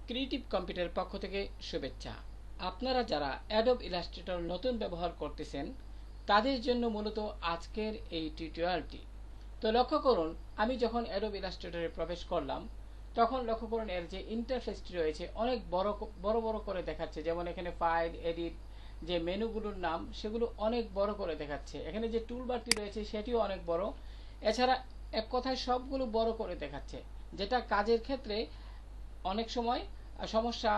Creative computer পক্ষ থেকে শুভেচ্ছা। আপনারা যারা অ্যাডোব ইলাস্ট্রেটর নতুন ব্যবহার করতেছেন তাদের জন্য মূলত আজকের এই টিউটোরিয়ালটি। তো লক্ষ্য করুন, আমি যখন অ্যাডোব ইলাস্ট্রেটরে প্রবেশ করলাম তখন লক্ষ্য করুন এর যে ইন্টারফেসটি রয়েছে অনেক বড় বড় করে দেখাচ্ছে। যেমন এখানে ফাইল, এডিট, যে মেনুগুলোর নাম সেগুলো অনেক বড় করে দেখাচ্ছে। এখানে যে টুলবারটি রয়েছে সেটিও অনেক বড়। এছাড়া এক কথায় সবগুলো বড় করে দেখাচ্ছে, যেটা কাজের ক্ষেত্রে অনেক সময় সমস্যা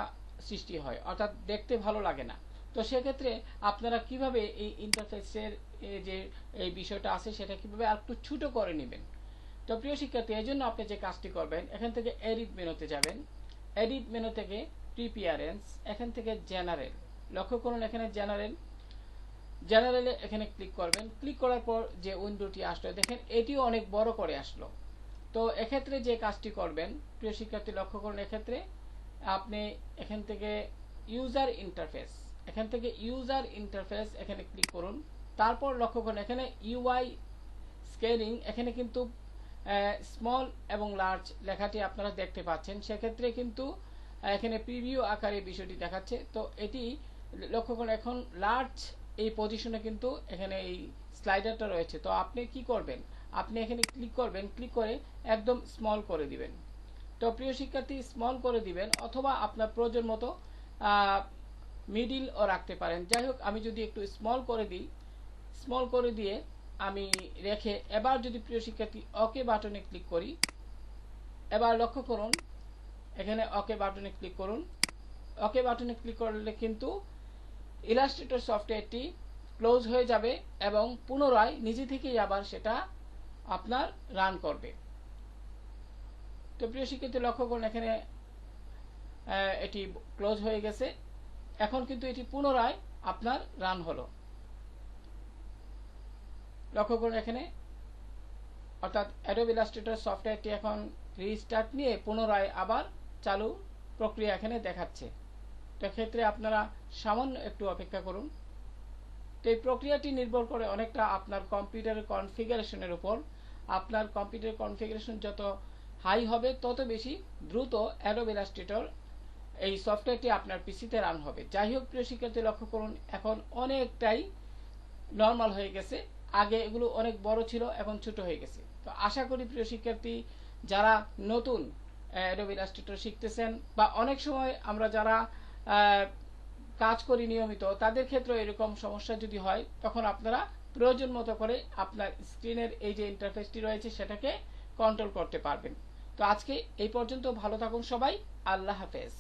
সৃষ্টি হয়, অর্থাৎ দেখতে ভালো লাগে না। তো সেক্ষেত্রে আপনারা কিভাবে এই ইন্টারফেসের যে এই বিষয়টা আছে সেটা কিভাবে আর একটু ছোট করে নেবেন। তো প্রিয় শিক্ষার্থী, এই জন্য আপনি যে কাজটি করবেন, এখান থেকে এডিট মেনুতে যাবেন। এডিট মেনু থেকে প্রিপিয়ারেন্স, এখান থেকে জেনারেল। লক্ষ্য করুন এখানে জেনারেলে এখানে ক্লিক করবেন। ক্লিক করার পর যে উইন্ডোটি আসলো দেখেন এটিও অনেক বড় করে আসলো। তো এক্ষেত্রে যে কাজটি করবেন প্রিয় শিক্ষার্থী, লক্ষ্য করুন এক্ষেত্রে আপনি এখান থেকে ইউজার ইন্টারফেস, এখানে ক্লিক করুন। তারপর লক্ষ্য করুন এখানে ইউআই স্কেলিং, এখানে কিন্তু স্মল এবং লার্জ লেখাটি আপনারা দেখতে পাচ্ছেন। সেক্ষেত্রে কিন্তু এখানে প্রিভিউ আকারে বিষয়টি দেখাচ্ছে। তো এটি লক্ষ্য করুন এখন লার্জ এই পজিশনে কিন্তু এখানে এই স্লাইডারটা রয়েছে। তো আপনি কি করবেন, আপনি এখানে ক্লিক করবেন, ক্লিক করে একদম স্মল করে দিবেন। তো প্রিয় শিক্ষার্থী, স্মল করে দিবেন অথবা আপনার প্রয়োজন মতো মিডিলও রাখতে পারেন। যাই হোক, আমি যদি একটু স্মল করে দিই, স্মল করে দিয়ে আমি রেখে এবার যদি প্রিয় শিক্ষার্থী ওকে বাটনে ক্লিক করি, এবার লক্ষ্য করুন এখানে ওকে বাটনে ক্লিক করুন। ওকে বাটনে ক্লিক করলে কিন্তু ইলাস্ট্রেটর সফটওয়্যারটি ক্লোজ হয়ে যাবে এবং পুনরায় নিজে থেকেই আবার সেটা আপনার রান করবে। তো প্রিয় শিক্ষার্থী, লক্ষ্য করুন এখানে এটি ক্লোজ হয়ে গেছে। এখন কিন্তু এটি পুনরায় আপনার রান হলো। লক্ষ্য করুন এখানে, অর্থাৎ অ্যাডোব ইলাস্ট্রেটর সফটওয়্যারটি এখন রিস্টার্ট নিয়ে পুনরায় আবার চালু প্রক্রিয়া এখানে দেখাচ্ছে। তো ক্ষেত্রে আপনারা সামান্য একটু অপেক্ষা করুন। তো এই প্রক্রিয়াটি নির্ভর করে অনেকটা আপনার কম্পিউটারের কনফিগারেশনের উপর। আপনার কম্পিউটার কনফিগারেশন যত হাই হবে তত বেশি দ্রুত অ্যাডোব ইলাস্ট্রেটর এই সফটওয়্যারটি আপনার পিসিতে রান হবে। যাই হোক প্রিয় শিক্ষার্থী, লক্ষ্য করুন এখন অনেকটাই নর্মাল হয়ে গেছে। আগে এগুলো অনেক বড় ছিল, এখন ছোট হয়ে গেছে। তো আশা করি প্রিয় শিক্ষার্থী, যারা নতুন অ্যাডোব ইলাস্ট্রেটর শিখতেছেন বা অনেক সময় আমরা যারা কাজ করি নিয়মিত তাদের ক্ষেত্রে এরকম সমস্যা যদি হয় তখন আপনারা প্রয়োজন মতো করে আপনার স্ক্রিনের এই যে ইন্টারফেসটি রয়েছে সেটাকে কন্ট্রোল করতে পারবেন। তো আজকে এই পর্যন্ত, ভালো থাকুন সবাই, আল্লাহ হাফেজ।